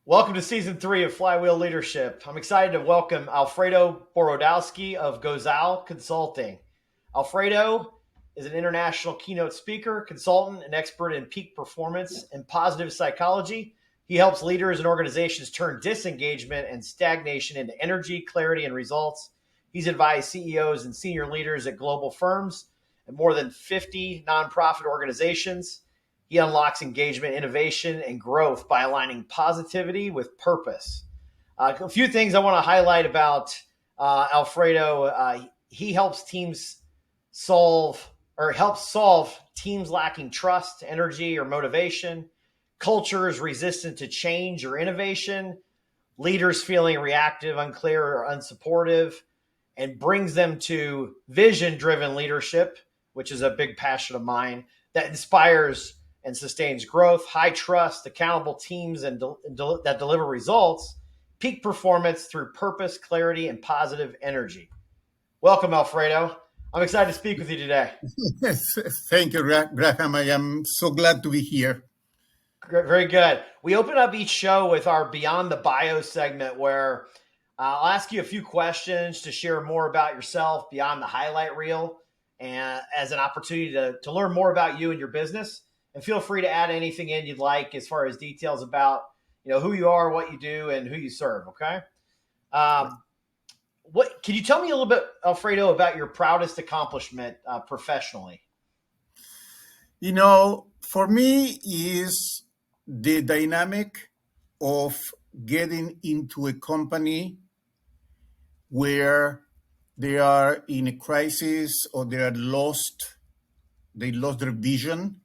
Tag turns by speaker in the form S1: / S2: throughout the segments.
S1: Welcome to season 3 of Flywheel Leadership. I'm excited to welcome Alfredo Borodowski of Gozal Consulting. Alfredo is an international keynote speaker, consultant, and expert in peak performance and positive psychology. He helps leaders and organizations turn disengagement and stagnation into energy, clarity, and results. He's advised CEOs and senior leaders at global firms and more than 50 nonprofit organizations. He unlocks engagement, innovation, and growth by aligning positivity with purpose. A few things I want to highlight about Alfredo. He helps teams helps solve teams lacking trust, energy, or motivation, cultures resistant to change or innovation, leaders feeling reactive, unclear, or unsupportive, and brings them to vision-driven leadership, which is a big passion of mine, that inspires and sustains growth, high trust, accountable teams, and that deliver results, peak performance through purpose, clarity, and positive energy. Welcome, Alfredo. I'm excited to speak with you today.
S2: Yes, thank you, Graham. I am so glad to be here.
S1: Very good. We open up each show with our Beyond the Bio segment where I'll ask you a few questions to share more about yourself beyond the highlight reel and as an opportunity to learn more about you and your business. And feel free to add anything in you'd like as far as details about, who you are, what you do, and who you serve. Okay. What can you tell me a little bit, Alfredo, about your proudest accomplishment professionally?
S2: For me is the dynamic of getting into a company where they are in a crisis or they lost their vision,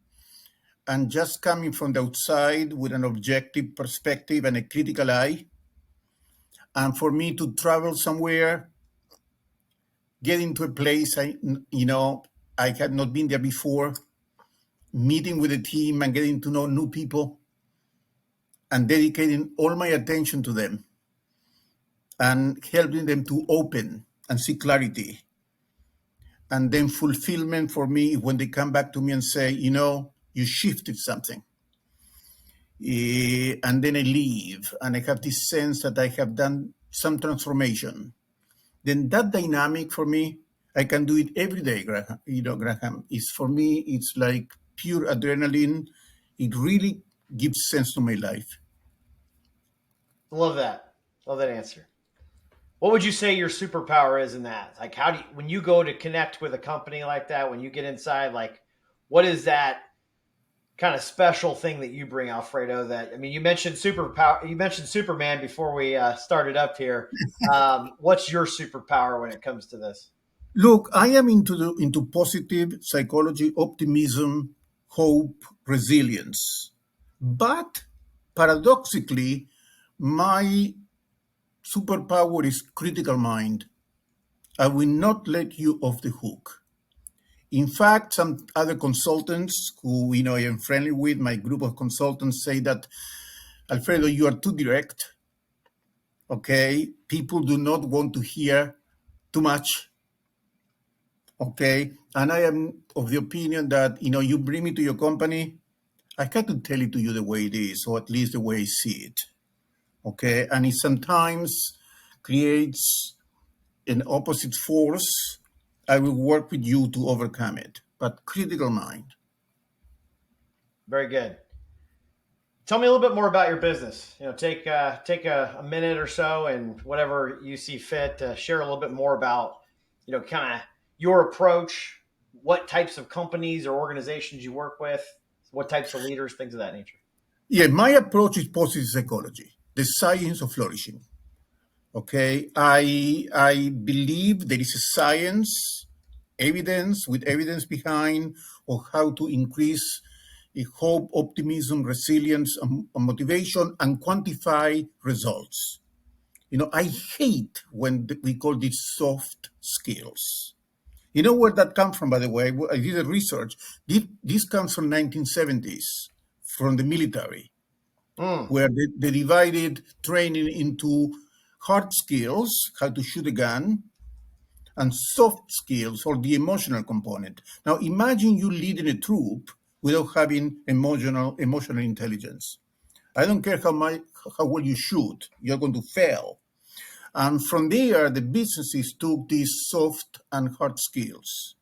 S2: and just coming from the outside with an objective perspective and a critical eye. And for me to travel somewhere, get into a place I had not been there before, meeting with the team and getting to know new people and dedicating all my attention to them and helping them to open and see clarity. And then fulfillment for me when they come back to me and say, you shifted something. And then I leave and I have this sense that I have done some transformation. Then that dynamic for me, I can do it every day, Graham. Graham, for me, it's like pure adrenaline. It really gives sense to my life.
S1: Love that. Love that answer. What would you say your superpower is in that? Like, when you go to connect with a company like that, when you get inside, like, what is that kind of special thing that you bring, Alfredo? You mentioned superpower. You mentioned Superman before we started up here. What's your superpower when it comes to this?
S2: Look, I am into positive psychology, optimism, hope, resilience. But paradoxically, my superpower is critical mind. I will not let you off the hook. In fact, some other consultants who I am friendly with, my group of consultants, say that, Alfredo, you are too direct. Okay, people do not want to hear too much. Okay, and I am of the opinion that you bring me to your company, I got to tell it to you the way it is, or at least the way I see it. Okay, and it sometimes creates an opposite force. I will work with you to overcome it, but critical mind.
S1: Very good. Tell me a little bit more about your business. Take a minute or so and whatever you see fit to share a little bit more about, kind of your approach, what types of companies or organizations you work with, what types of leaders, things of that nature.
S2: Yeah, my approach is positive psychology, the science of flourishing. Okay, I believe there is a science, with evidence behind, of how to increase hope, optimism, resilience, and motivation, and quantify results. I hate when we call these soft skills. You know where that comes from, by the way? I did a research. This comes from 1970s, from the military, where they divided training into hard skills, how to shoot a gun, and soft skills, or the emotional component. Now, imagine you leading a troop without having emotional intelligence. I don't care how well you shoot, you're going to fail. And from there, the businesses took these soft and hard skills.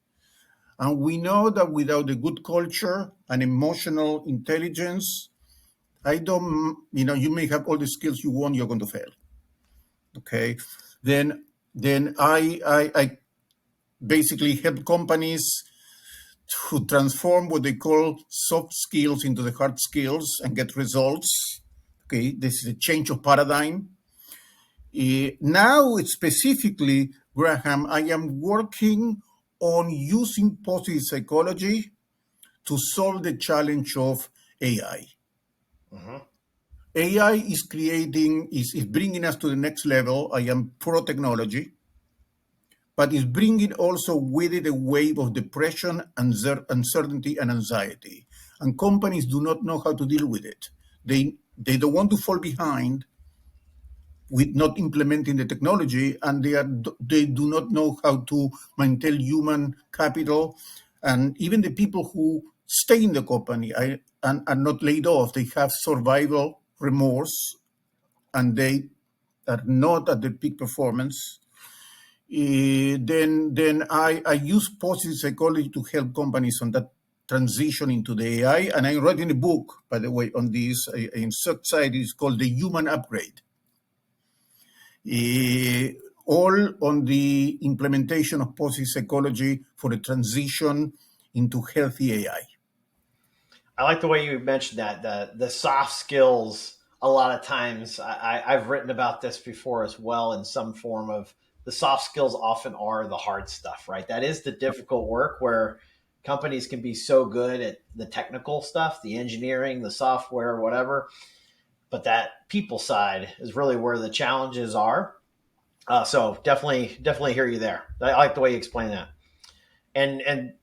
S2: And we know that without a good culture and emotional intelligence, you may have all the skills you want, you're going to fail. Okay. Then I basically help companies to transform what they call soft skills into the hard skills and get results. Okay, this is a change of paradigm. Now, specifically, Graham, I am working on using positive psychology to solve the challenge of AI.
S1: Mm-hmm.
S2: AI is bringing us to the next level. I am pro technology, but it's bringing also with it a wave of depression, uncertainty, and anxiety. And companies do not know how to deal with it. They don't want to fall behind with not implementing the technology, and they do not know how to maintain human capital, and even the people who stay in the company and are not laid off, they have survival remorse, and they are not at their peak performance. Then I use positive psychology to help companies on that transition into the AI, and I'm writing a book, by the way, on this. In subside is called The Human Upgrade. All on the implementation of positive psychology for the transition into healthy AI.
S1: I like the way you mentioned that the soft skills. A lot of times, I've written about this before as well in some form of the soft skills often are the hard stuff, right? That is the difficult work where companies can be so good at the technical stuff, the engineering, the software, whatever, but that people side is really where the challenges are. So definitely hear you there. I like the way you explain that. And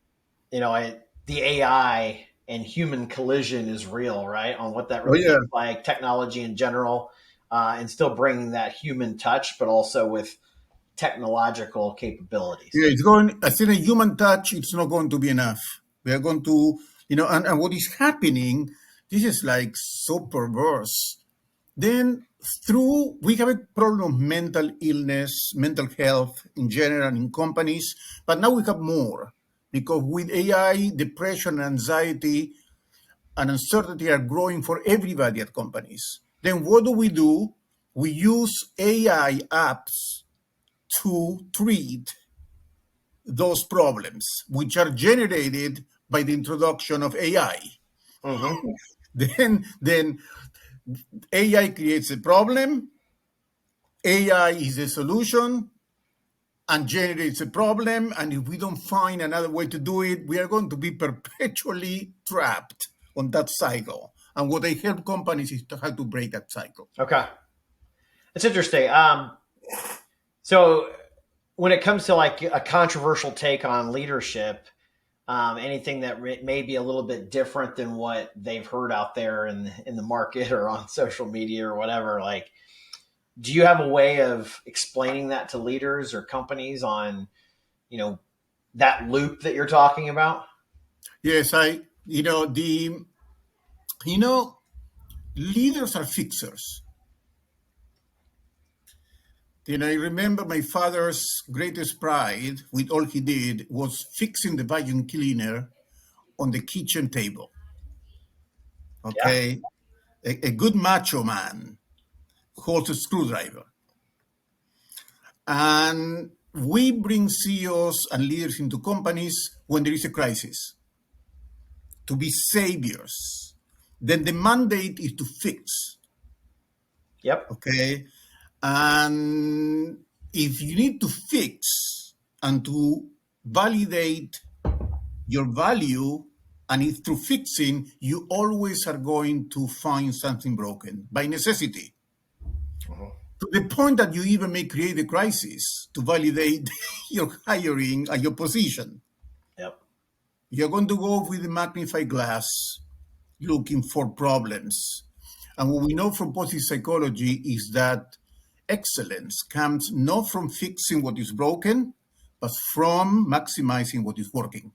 S1: the AI and human collision is real, right? On what that
S2: Oh
S1: really
S2: yeah,
S1: looks like, technology in general, and still bringing that human touch, but also with technological capabilities.
S2: yeah. It's going. I think a human touch. It's not going to be enough. We are going to, and what is happening. This is like so perverse. Then we have a problem of mental illness, mental health in general in companies, but now we have more because with AI, depression, anxiety, and uncertainty are growing for everybody at companies. Then what do? We use AI apps to treat those problems, which are generated by the introduction of AI.
S1: Mm-hmm.
S2: Then AI creates a problem, AI is a solution, and generates a problem. And if we don't find another way to do it, we are going to be perpetually trapped on that cycle. And what I help companies is to how to break that cycle.
S1: Okay, it's interesting. So when it comes to like a controversial take on leadership, anything that may be a little bit different than what they've heard out there in the market or on social media or whatever, like, do you have a way of explaining that to leaders or companies on, you know, that loop that you're talking about?
S2: Yes, you know, leaders are fixers. I remember my father's greatest pride with all he did was fixing the vacuum cleaner on the kitchen table.
S1: Yeah.
S2: Okay. A good macho man holds a screwdriver. And we bring CEOs and leaders into companies when there is a crisis to be saviors. Then the mandate is to fix.
S1: Yep.
S2: Okay. And if you need to fix and to validate your value, and if through fixing, you always are going to find something broken by necessity.
S1: Mm-hmm.
S2: To the point that you even may create a crisis to validate your hiring and your position.
S1: Yep.
S2: You're going to go with a magnifying glass looking for problems. And what we know from positive psychology is that excellence comes not from fixing what is broken, but from maximizing what is working.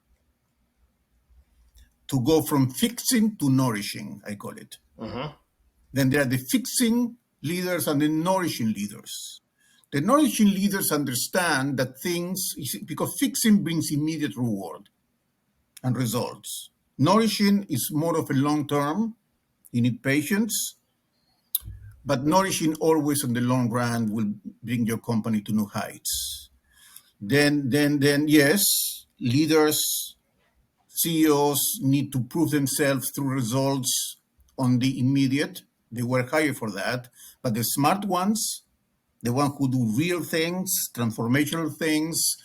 S2: To go from fixing to nourishing, I call it.
S1: Mm-hmm.
S2: Then there are the fixing leaders and the nourishing leaders. The nourishing leaders understand that things, because fixing brings immediate reward and results. Nourishing is more of a long term, you need patience, but nourishing always in the long run will bring your company to new heights. Then, yes, leaders, CEOs need to prove themselves through results on the immediate. They work higher for that. But the smart ones, the ones who do real things, transformational things,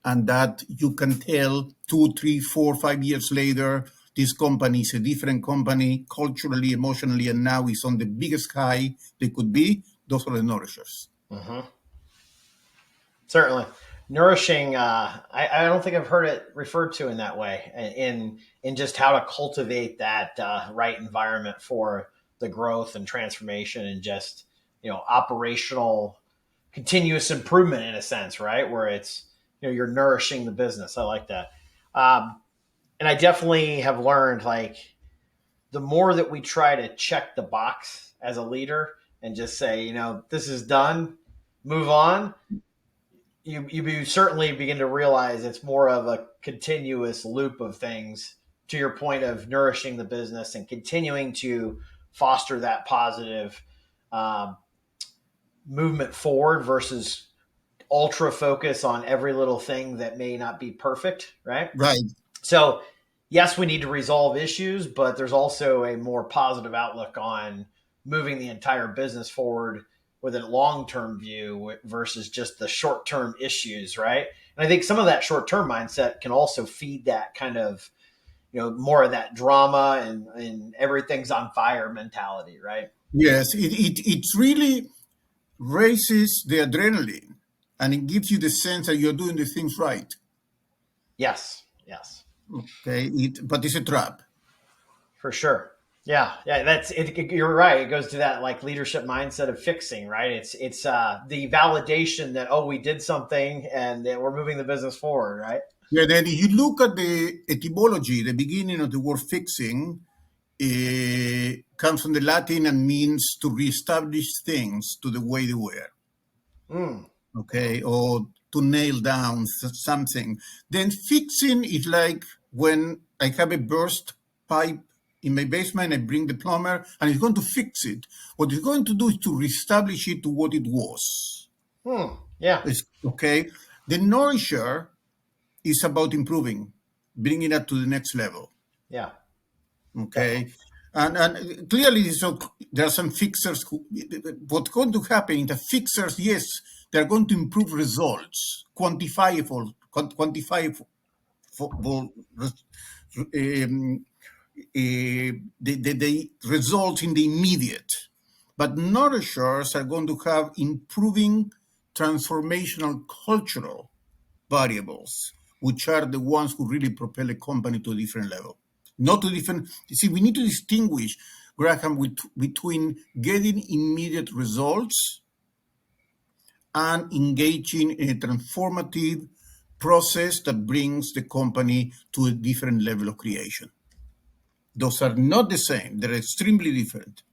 S2: and that you can tell 2, 3, 4, 5 years later, this company is a different company culturally, emotionally, and now is on the biggest high they could be. Those are the nourishers.
S1: Mm-hmm. Certainly. Nourishing, I don't think I've heard it referred to in that way, in just how to cultivate that right environment for the growth and transformation and just, operational continuous improvement in a sense, right? Where it's, you're nourishing the business. I like that. And I definitely have learned, like, the more that we try to check the box as a leader and just say, this is done, move on, you certainly begin to realize it's more of a continuous loop of things, to your point of nourishing the business and continuing to foster that positive um, movement forward versus ultra focus on every little thing that may not be perfect, right?
S2: Right.
S1: So, yes, we need to resolve issues, but there's also a more positive outlook on moving the entire business forward with a long-term view versus just the short-term issues, right? And I think some of that short-term mindset can also feed that kind of, more of that drama and everything's on fire mentality, right?
S2: Yes, it really raises the adrenaline and it gives you the sense that you're doing the things right.
S1: Yes, yes,
S2: Okay, but it's a trap.
S1: for sure. Yeah, yeah, that's it. You're right. It goes to that like leadership mindset of fixing, right? It's the validation that, oh, we did something and that we're moving the business forward, right?
S2: Yeah, then if you look at the etymology, the beginning of the word fixing comes from the Latin and means to reestablish things to the way they were.
S1: Mm,
S2: Okay, or to nail down something. Then fixing is like when I have a burst pipe in my basement, I bring the plumber and he's going to fix it. What he's going to do is to reestablish it to what it was.
S1: yeah,
S2: Okay, the nourisher is about improving, bringing it to the next level.
S1: yeah, definitely.
S2: Okay, and clearly, so there are some fixers. What's going to happen? The fixers, yes, they're going to improve results, quantifiable, the results in the immediate. But nourishers are going to have improving transformational cultural variables, which are the ones who really propel a company to a different level. Not to different. You see, we need to distinguish, Graham, between getting immediate results and engaging in a transformative process that brings the company to a different level of creation. Those are not the same. They're extremely different.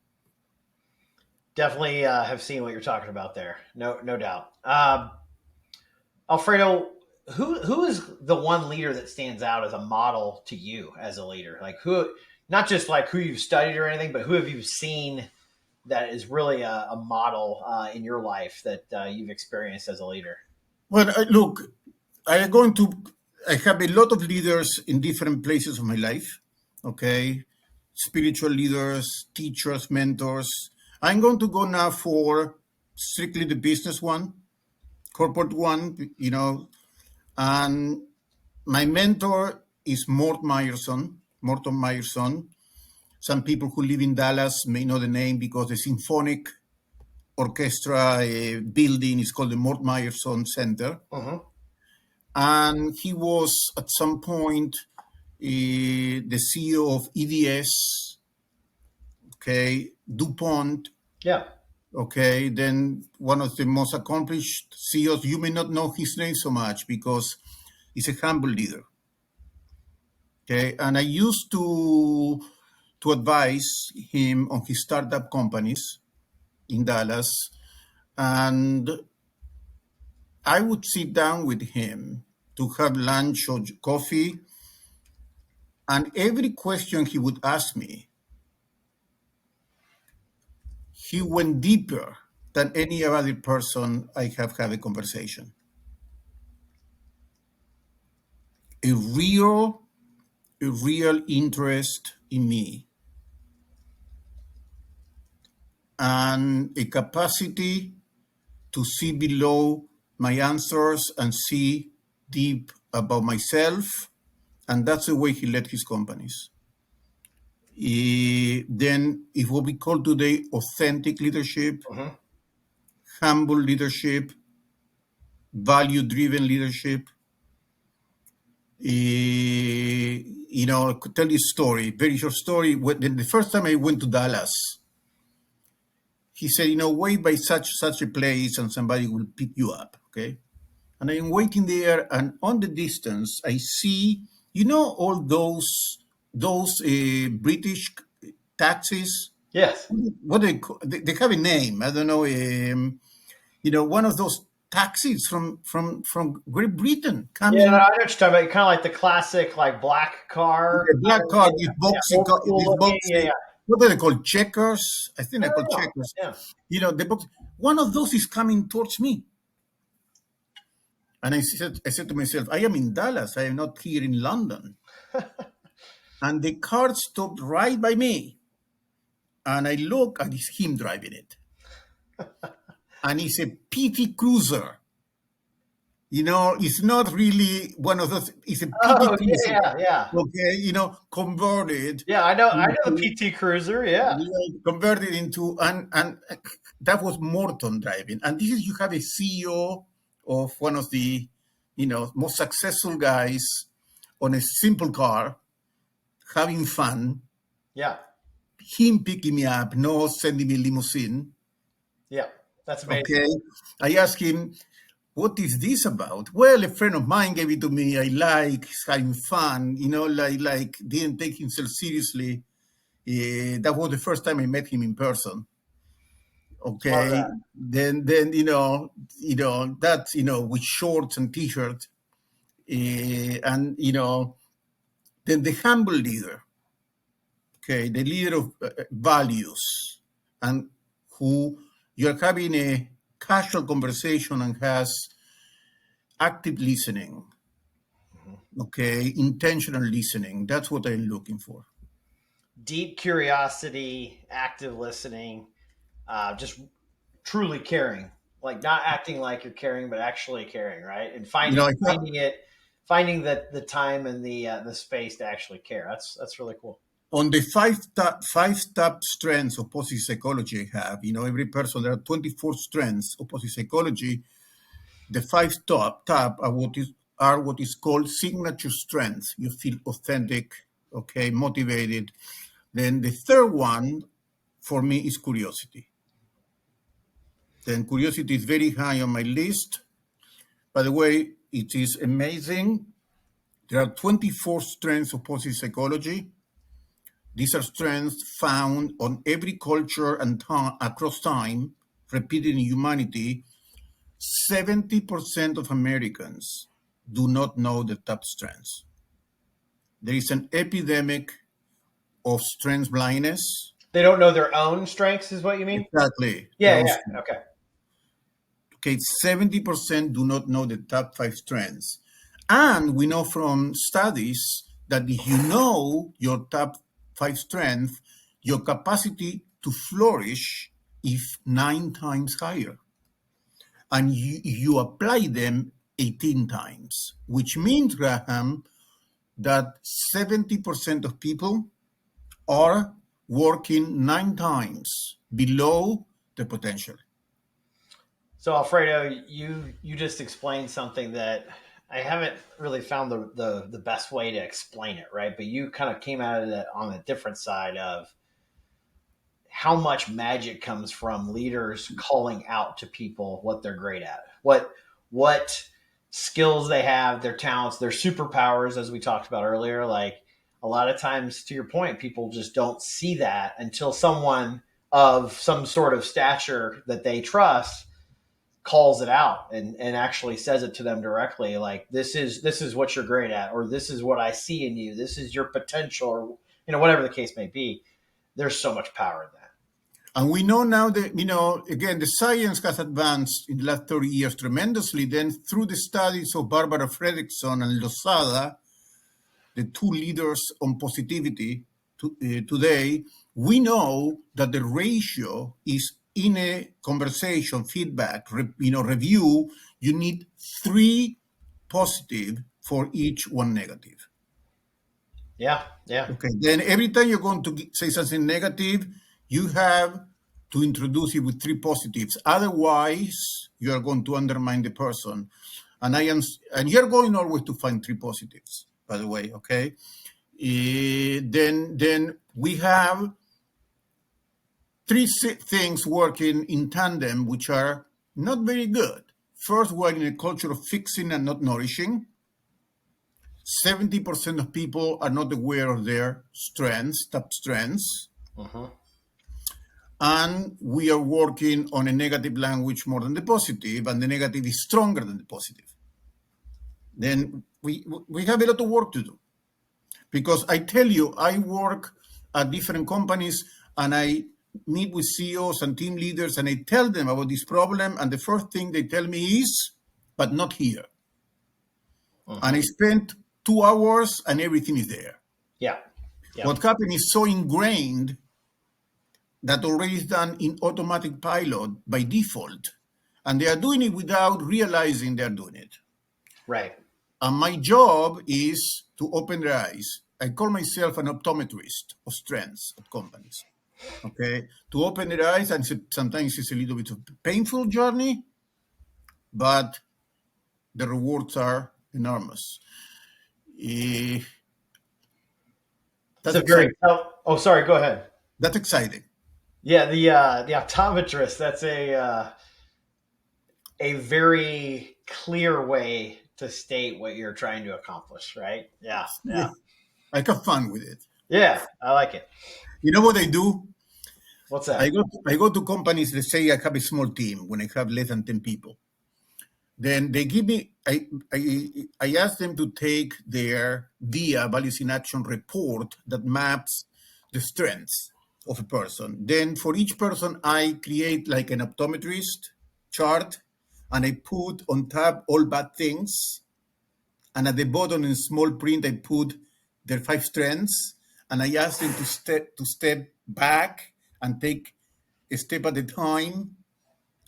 S1: Definitely have seen what you're talking about there. No doubt. Alfredo, who is the one leader that stands out as a model to you as a leader? Like who, not just like who you've studied or anything, but who have you seen that is really a model in your life that you've experienced as a leader?
S2: Well, look, I am going to. I have a lot of leaders in different places of my life. Okay, spiritual leaders, teachers, mentors. I'm going to go now for strictly the business one, corporate one. And my mentor is Morton Meyerson. Some people who live in Dallas may know the name because the symphonic orchestra building is called the Mort Meyerson Center.
S1: Mm-hmm.
S2: And he was at some point the CEO of EDS, okay, DuPont,
S1: Yeah.
S2: okay, then one of the most accomplished CEOs. You may not know his name so much because he's a humble leader. Okay, and I used to to advise him on his startup companies in Dallas. And I would sit down with him to have lunch or coffee. And every question he would ask me, he went deeper than any other person I have had a conversation. A real, a real interest in me and a capacity to see below my answers and see deep about myself. And that's the way he led his companies. Then, if what we call today authentic leadership,
S1: Mm-hmm.
S2: humble leadership, value driven leadership. I could tell you a story, very short story. The first time I went to Dallas, he said, wait by such a place and somebody will pick you up, okay? And I'm waiting there, and on the distance, I see, all those British taxis.
S1: Yes.
S2: What do they call? They have a name. I don't know. One of those taxis from Great Britain
S1: Yeah, I know
S2: coming.
S1: what you're talking about. Kind of like the classic, like black car.
S2: The black car,
S1: Yeah, yeah, old school
S2: this
S1: looking. Yeah,
S2: boxy.
S1: yeah.
S2: What are they called? Checkers? I think
S1: I
S2: they're called
S1: don't know.
S2: checkers.
S1: Yeah.
S2: The box. One of those is coming towards me. And I said to myself, I am in Dallas. I am not here in London. And the car stopped right by me. And I look, and it's him driving it. And it's a PT Cruiser. It's not really one of those. It's a PT
S1: Oh,
S2: Cruiser.
S1: yeah, yeah.
S2: Okay, converted
S1: Yeah, I know the
S2: into,
S1: PT Cruiser. Yeah.
S2: converted into, and that was Morton driving. And this is, you have a CEO of one of the, most successful guys on a simple car, having fun,
S1: Yeah.
S2: him picking me up, no sending me limousine.
S1: Yeah. That's amazing.
S2: Okay. I asked him, what is this about? Well, a friend of mine gave it to me. I like, he's having fun, like didn't take himself seriously. That was the first time I met him in person.
S1: Love
S2: Okay.
S1: that.
S2: Then that, with shorts and t-shirt. And, then the humble leader, okay, the leader of values, and who you're having a casual conversation and has active listening, okay, intentional listening. That's what I'm looking for.
S1: Deep curiosity, active listening, just truly caring, like not acting like you're caring, but actually caring, right? And
S2: You know, I have,
S1: finding the time and the space to actually care. That's really cool.
S2: on the five top strengths of positive psychology I have, every person, there are 24 strengths of positive psychology. The five top are what is called signature strengths. You feel authentic, okay, motivated. Then the third one for me is curiosity. Then curiosity is very high on my list. By the way, it is amazing. There are 24 strengths of positive psychology. These are strengths found on every culture and across time, repeated in humanity. 70% of Americans do not know the top strengths. There is an epidemic of strength blindness.
S1: They don't know their own strengths, is what you mean?
S2: Exactly.
S1: Yeah, yeah. Okay.
S2: Okay, 70% do not know the top five strengths. And we know from studies that if you know your top five strengths, your capacity to flourish is 9 times higher. And you apply them 18 times, which means, Graham, that 70% of people are working 9 times below the potential.
S1: So Alfredo, you just explained something that I haven't really found the best way to explain it, right? But you kind of came at it on a different side of how much magic comes from leaders calling out to people what they're great at, what skills they have, their talents, their superpowers, as we talked about earlier. Like a lot of times, to your point, people just don't see that until someone of some sort of stature that they trust calls it out and actually says it to them directly, like, this is what you're great at, or this is what I see in you, this is your potential, or whatever the case may be. There's so much power in that.
S2: And we know now that, again, the science has advanced in the last 30 years tremendously. Then through the studies of Barbara Fredrickson and Lozada, the two leaders on positivity today, we know that the ratio is in a conversation, feedback, review, you need 3 positive for each 1 negative.
S1: Yeah.
S2: Okay, then every time you're going to say something negative, you have to introduce it with 3 positives. Otherwise, you are going to undermine the person. And you're going always to find 3 positives, by the way, okay? Then we have 3 things working in tandem, which are not very good. First, we're in a culture of fixing and not nourishing. 70% of people are not aware of their strengths, top strengths. And we are working on a negative language more than the positive, and the negative is stronger than the positive. Then we have a lot of work to do. Because I tell you, I work at different companies and I meet with CEOs and team leaders and I tell them about this problem, and the first thing they tell me is, but not here. And I spent 2 hours and everything is there.
S1: Yeah.
S2: What happened is so ingrained that already is done in automatic pilot by default, and they are doing it without realizing they're doing it.
S1: Right.
S2: And my job is to open their eyes. I call myself an optometrist of strengths at companies. Okay, to open their eyes, and sometimes it's a little bit of a painful journey, but the rewards are enormous. That's exciting.
S1: Oh, sorry, go ahead.
S2: That's exciting.
S1: Yeah, the optometrist, that's a very clear way to state what you're trying to accomplish, right? Yeah.
S2: I have fun with it.
S1: Yeah, I like it.
S2: You know what I do?
S1: What's that?
S2: I go to companies, let's say I have a small team when I have less than 10 people. Then they give me, I ask them to take their VIA, Values in Action report that maps the strengths of a person. Then for each person, I create like an optometrist chart, and I put on top all bad things. And at the bottom in small print, I put their 5 strengths, and I ask them to step back and take a step at a time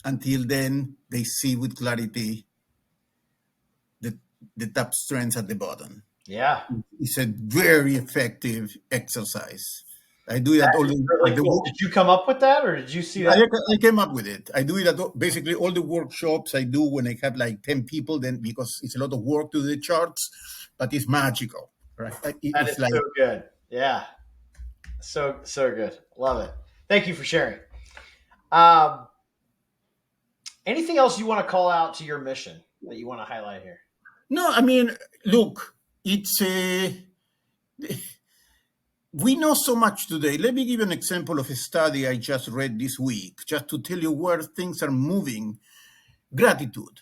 S2: until then they see with clarity the top strengths at the bottom.
S1: Yeah.
S2: It's a very effective exercise. I do that all
S1: really cool. Did you come up with that, or did you see that?
S2: I came up with it. I do it at basically all the workshops I do when I have like 10 people, then because it's a lot of work to do the charts, but it's magical, right?
S1: That is so good. Yeah. So good. Love it. Thank you for sharing. Anything else you want to call out to your mission that you want to highlight here?
S2: No, I mean, look, it's we know so much today. Let me give you an example of a study I just read this week, just to tell you where things are moving. Gratitude.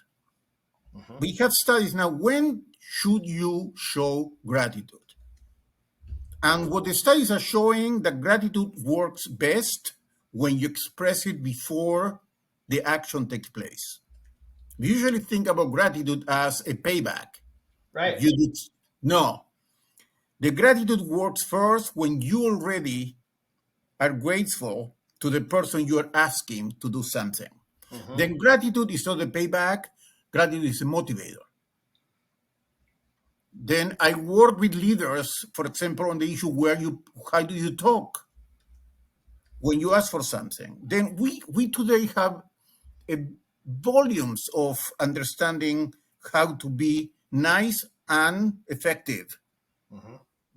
S2: We have studies now. When should you show gratitude? And what the studies are showing, that gratitude works best when you express it before the action takes place. We usually think about gratitude as a payback.
S1: Right.
S2: No. The gratitude works first when you already are grateful to the person you are asking to do something. Then gratitude is not a payback. Gratitude is a motivator. Then I work with leaders, for example, on the issue how do you talk when you ask for something. Then we today have volumes of understanding how to be nice and effective,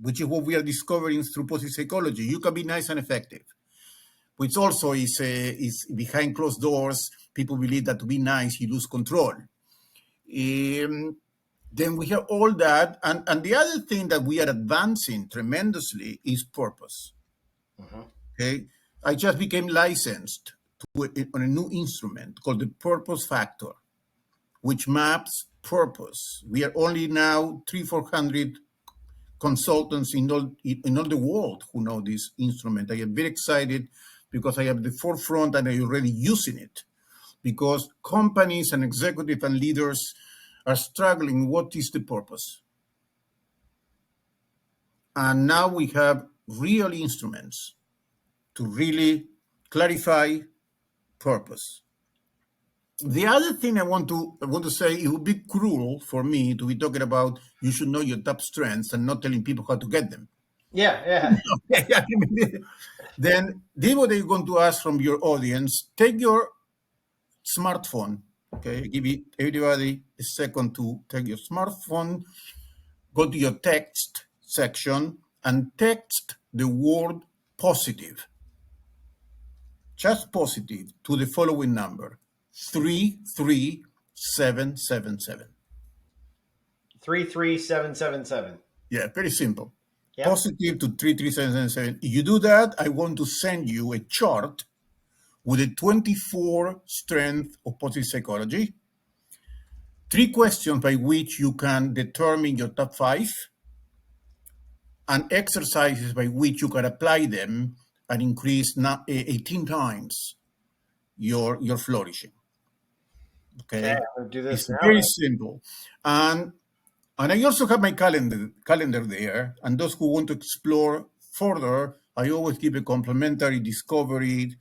S2: which is what we are discovering through positive psychology. You can be nice and effective, which also is behind closed doors. People believe that to be nice, you lose control. Then we have all that. And the other thing that we are advancing tremendously is purpose.
S1: Mm-hmm.
S2: Okay. I just became licensed on a new instrument called the purpose factor, which maps purpose. We are only now 400 consultants in all the world who know this instrument. I am very excited because I am at the forefront and I'm already using it, because companies and executives and leaders are struggling. What is the purpose? And now we have real instruments to really clarify purpose. The other thing I want to say, it would be cruel for me to be talking about you should know your top strengths and not telling people how to get them.
S1: Yeah.
S2: Then this is what I'm going to ask from your audience. Take your smartphone. Okay, give everybody a second to take your smartphone, go to your text section, and text the word positive, just positive, to the following number: 33777.
S1: 33777.
S2: Yeah, very simple.
S1: Yep.
S2: Positive to 33777. If you do that, I want to send you a chart with the 24 strengths of positive psychology, 3 questions by which you can determine your top 5, and exercises by which you can apply them and increase 18 times your flourishing.
S1: Okay,
S2: Okay,
S1: I'm gonna do this
S2: it's
S1: now.
S2: very simple. And I also have my calendar there. And those who want to explore further, I always give a complimentary discovery,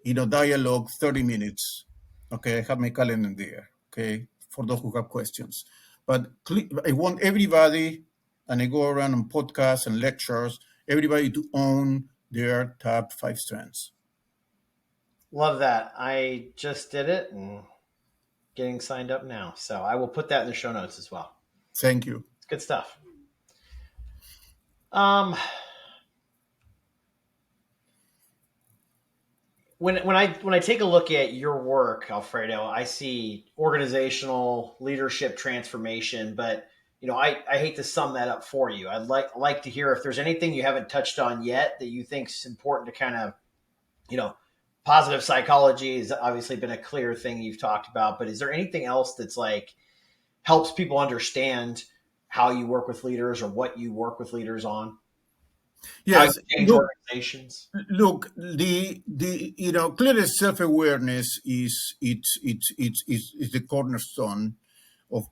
S2: dialogue, 30 minutes. Okay, I have my calendar there. Okay, for those who have questions. But I want everybody, and I go around on podcasts and lectures, everybody to own their top 5 strengths.
S1: Love that. I just did it and getting signed up now. So I will put that in the show notes as well.
S2: Thank you.
S1: It's good stuff. When I take a look at your work, Alfredo, I see organizational leadership transformation, but I hate to sum that up for you. I'd like to hear if there's anything you haven't touched on yet that you think is important to kind of, positive psychology has obviously been a clear thing you've talked about, but is there anything else that's like helps people understand how you work with leaders or what you work with leaders on? How you
S2: Yes,
S1: change organizations?
S2: look, the clearly self-awareness is the cornerstone of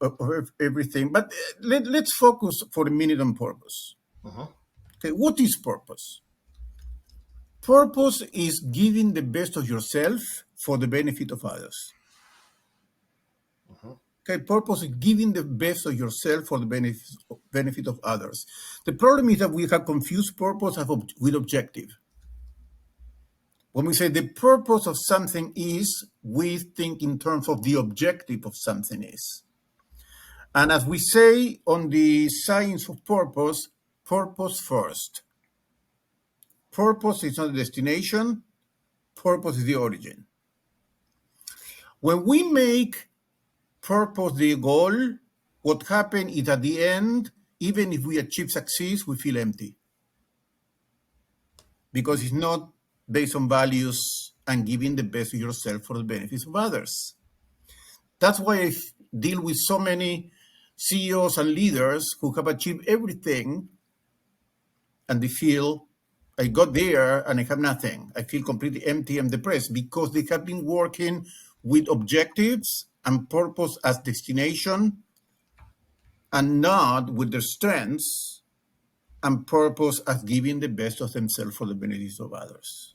S2: everything. But let's focus for a minute on purpose.
S1: Uh-huh.
S2: Okay, what is purpose? Purpose is giving the best of yourself for the benefit of others.
S1: Uh-huh.
S2: Okay, purpose is giving the best of yourself for the benefit of others. The problem is that we have confused purpose with objective. When we say the purpose of something is, we think in terms of the objective of something is. And as we say on the science of purpose, purpose first. Purpose is not the destination, purpose is the origin. When we make purpose the goal, what happens is at the end, even if we achieve success, we feel empty. Because it's not based on values and giving the best of yourself for the benefits of others. That's why I deal with so many CEOs and leaders who have achieved everything and they feel, I got there and I have nothing. I feel completely empty and depressed because they have been working with objectives and purpose as destination and not with their strengths and purpose as giving the best of themselves for the benefits of others.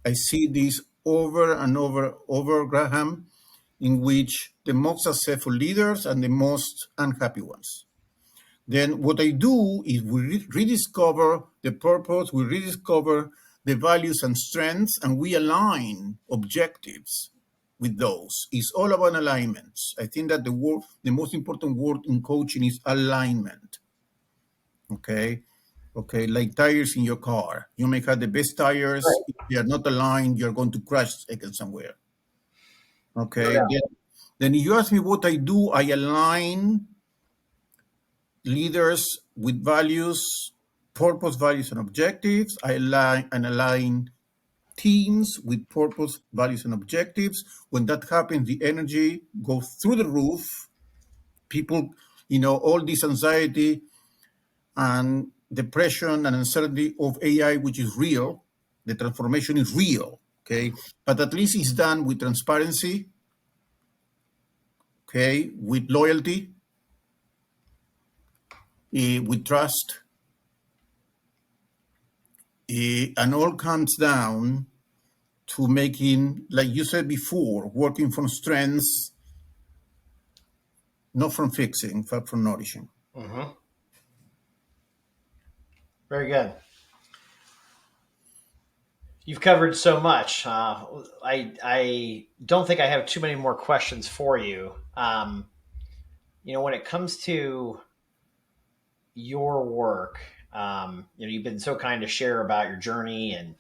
S2: I see this over and over, Graham, in which the most successful leaders and the most unhappy ones. Then what I do is we rediscover the purpose, we rediscover the values and strengths, and we align objectives with those. It's all about alignments. I think that the most important word in coaching is alignment. Okay, like tires in your car. You may have the best tires.
S1: Right.
S2: If they are not aligned, you're going to crash somewhere. Okay,
S1: Yeah.
S2: Then you ask me what I do, I align leaders with values, purpose, values, and objectives. I align teams with purpose, values, and objectives. When that happens, the energy goes through the roof. People, all this anxiety and depression and uncertainty of AI, which is real, the transformation is real, okay? But at least it's done with transparency, okay, with loyalty, with trust, and all comes down to making, like you said before, working from strengths, not from fixing, but from nourishing.
S1: Mm-hmm. Very good. You've covered so much. I don't think I have too many more questions for you. When it comes to your work, you've been so kind to share about your journey, and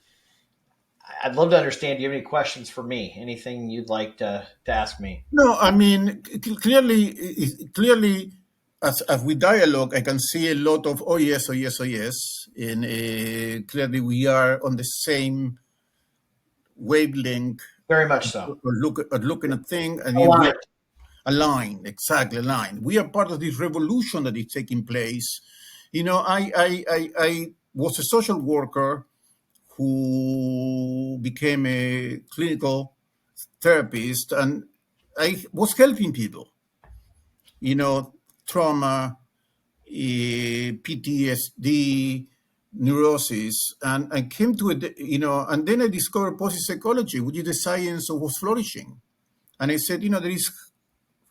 S1: I'd love to understand. Do you have any questions for me? Anything you'd like to ask me?
S2: No, I mean, clearly, as we dialogue, I can see a lot of oh yes, oh yes, oh yes, and clearly we are on the same wavelength,
S1: Very much so.
S2: looking at things, and we are
S1: Aligned.
S2: aligned, exactly aligned. We are part of this revolution that is taking place. I was a social worker who became a clinical therapist, and I was helping people, trauma, PTSD, neurosis, and I came to it, and then I discovered positive psychology, which is the science of flourishing. And I said, there is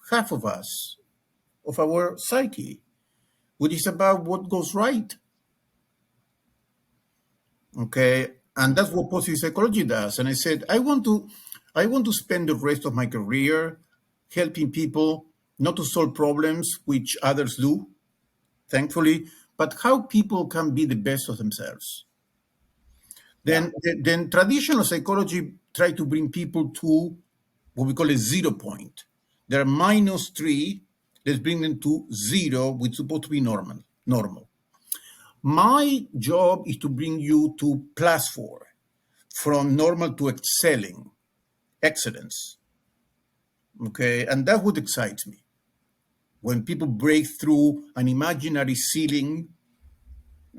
S2: half of us, of our psyche, which is about what goes right. Okay. And that's what positive psychology does. And I said, I want to spend the rest of my career helping people not to solve problems which others do, thankfully, but how people can be the best of themselves.
S1: Yeah.
S2: Then traditional psychology try to bring people to what we call a 0 point. They're -3. Let's bring them to 0, which is supposed to be normal. My job is to bring you to +4, from normal to excelling, excellence. Okay, and that's what excites me. When people break through an imaginary ceiling,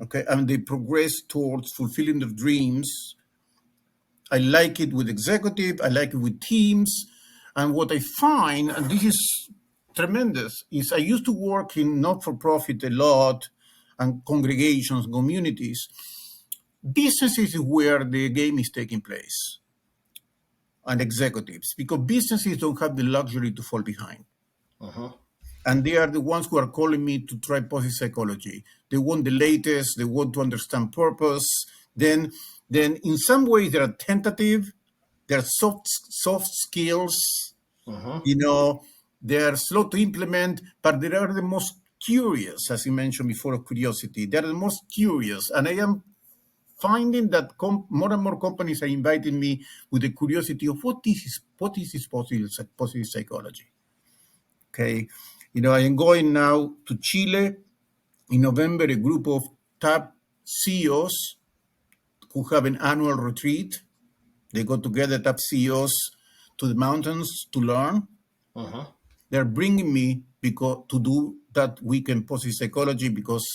S2: okay, and they progress towards fulfilling their dreams. I like it with executive, I like it with teams. And what I find, and this is tremendous, is I used to work in not-for-profit a lot, and congregations, communities. Businesses is where the game is taking place, and executives, because businesses don't have the luxury to fall behind.
S1: Uh-huh.
S2: And they are the ones who are calling me to try positive psychology. They want the latest, they want to understand purpose. Then in some ways they are tentative, they're soft skills,
S1: Uh-huh.
S2: they are slow to implement, but they are the most curious, as you mentioned before, of curiosity. They are the most curious. And I am finding that more and more companies are inviting me with the curiosity of what is this positive psychology. Okay. I am going now to Chile in November, a group of top CEOs who have an annual retreat. They go together, top CEOs, to the mountains to learn.
S1: Uh-huh.
S2: They're bringing me to do that week in positive psychology because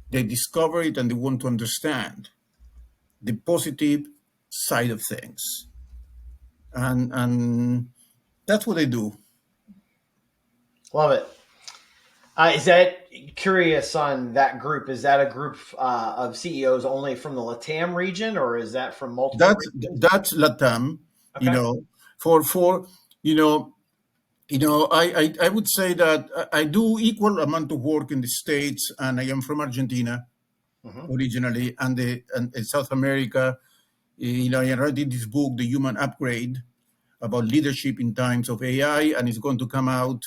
S2: they discover it and they want to understand the positive side of things. And that's what I do.
S1: Love it. Is that curious on that group? Is that a group of CEOs only from the LATAM region, or is that from multiple
S2: That's
S1: regions?
S2: that's Latam,
S1: Okay.
S2: for I would say that I do equal amount of work in the States, and I am from Argentina
S1: Uh-huh.
S2: originally, and in South America. I writing this book, The Human Upgrade, about leadership in times of AI, and it's going to come out,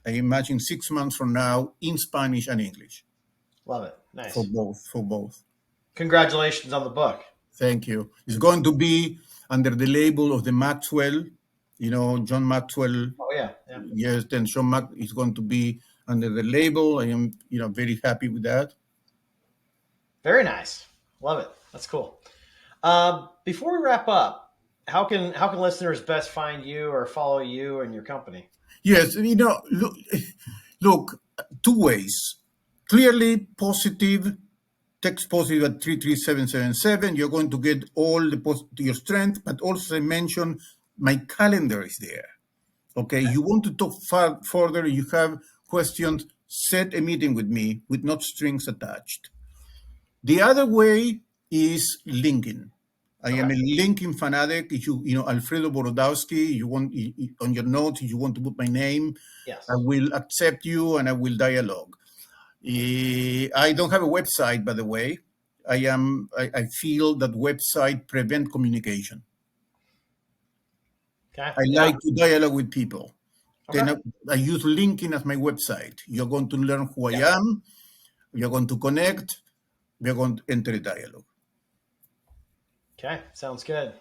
S2: I imagine, 6 months from now in Spanish and English
S1: Love it.
S2: for
S1: Nice.
S2: both.
S1: Congratulations on the book.
S2: Thank you. It's going to be under the label of the Maxwell John Maxwell.
S1: Oh yeah, yeah.
S2: Yes, then Sean Mac is going to be under the label. I am, very happy with that.
S1: Very nice. Love it. That's cool. Before we wrap up, how can listeners best find you or follow you and your company?
S2: Yes, look, two ways. Clearly positive, text positive at 33777. You're going to get all your strength, but also I mentioned my calendar is there. Okay, you want to talk further, you have questions, set a meeting with me with no strings attached. The other way is LinkedIn. I am a LinkedIn fanatic. If Alfredo Borodowski, you want on your notes, if you want to put my name,
S1: Yes.
S2: I will accept you and I will dialogue. I don't have a website, by the way. I feel that website prevent communication.
S1: Okay.
S2: I like to dialogue with people.
S1: Okay.
S2: Then I use LinkedIn as my website. You're going to learn who I am. You're going to connect. We're going to enter a dialogue.
S1: Okay, sounds good.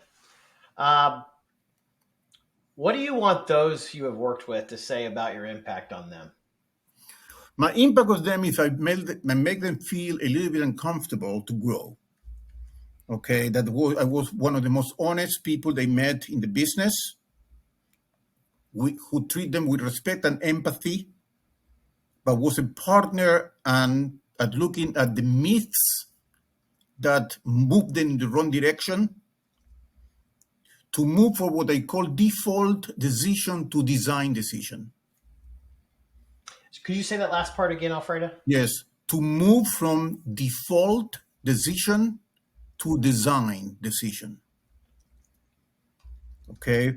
S1: What do you want those you have worked with to say about your impact on them?
S2: My impact on them is I make them feel a little bit uncomfortable to grow. Okay, I was one of the most honest people they met in the business. Who treat them with respect and empathy, but was a partner and at looking at the myths that moved them in the wrong direction, to move for what I call default decision to design decision.
S1: Could you say that last part again, Alfredo?
S2: Yes, to move from default decision to design decision. Okay,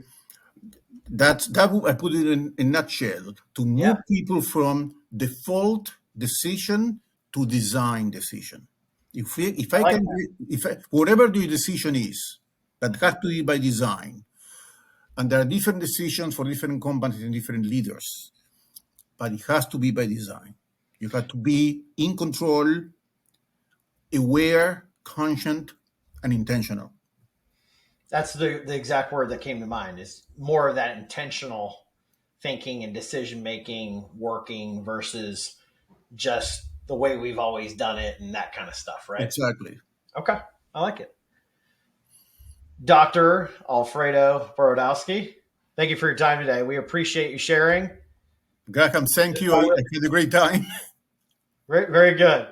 S2: that I put it in a nutshell. To move people from default decision to design decision. Whatever the decision is, that has to be by design. And there are different decisions for different companies and different leaders, but it has to be by design. You have to be in control, aware, conscient, and intentional.
S1: That's the exact word that came to mind, is more of that intentional thinking and decision making, working versus just the way we've always done it and that kind of stuff, right?
S2: Exactly.
S1: Okay, I like it. Dr. Alfredo Borodowski, thank you for your time today. We appreciate you sharing.
S2: Graham, thank you. I had a great time.
S1: Very, very good.